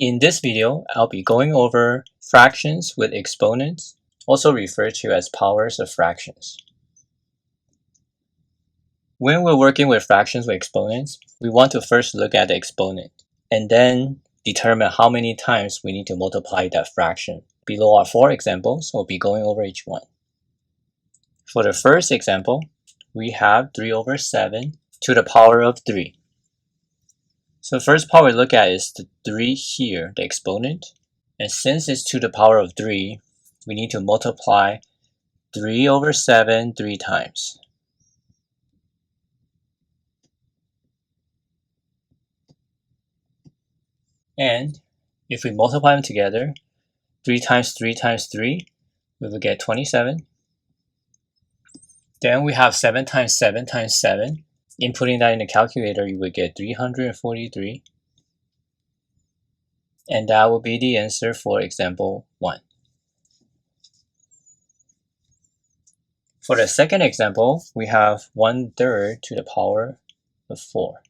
In this video, I'll be going over fractions with exponents, also referred to as powers of fractions. When we're working with fractions with exponents, we want to first look at the exponent and then determine how many times we need to multiply that fraction. Below are 4 examples, we'll be going over each one. For the first example, we have 3 over 7 to the power of 3. So the first part we look at is the 3 here, the exponent. And since it's to the power of 3, we need to multiply 3 over 7 3 times. And if we multiply them together, 3 times 3 times 3, we will get 27. Then we have 7 times 7 times 7. Inputting that in the calculator, you would get 343. And that will be the answer for example 1. For the second example, we have 1/3 to the power of 4.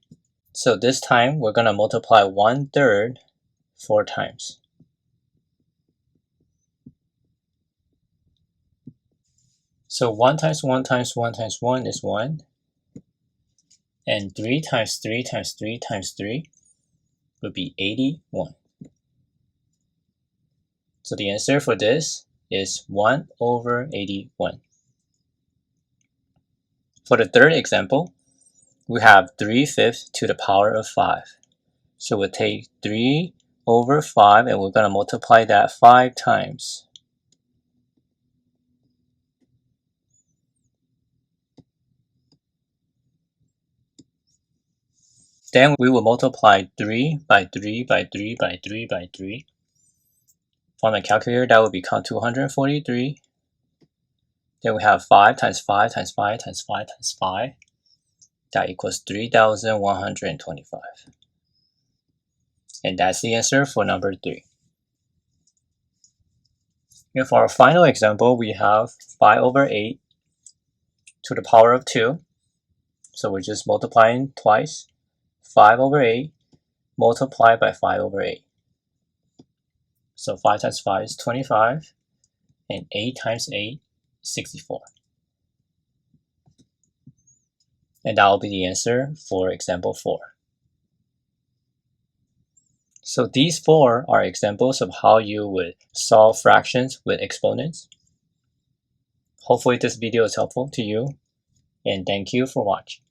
So this time, we're going to multiply 1/3 4 times. So 1 times 1 times 1 times 1 is 1. And 3 times 3 times 3 times 3 would be 81. So the answer for this is 1 over 81. For the third example, we have 3/5 to the power of 5. So we'll take 3 over 5 and we're going to multiply that 5 times. Then we will multiply 3 by 3 by 3 by 3 by 3. From the calculator, that would become 243. Then we have 5 times 5 times 5 times 5 times 5. That equals 3,125. And that's the answer for number 3. And for our final example, we have 5 over 8 to the power of 2. So we're just multiplying twice. 5 over 8 multiplied by 5 over 8. So 5 times 5 is 25. And 8 times 8 is 64. And that will be the answer for example 4. So these 4 are examples of how you would solve fractions with exponents. Hopefully this video is helpful to you, and thank you for watching.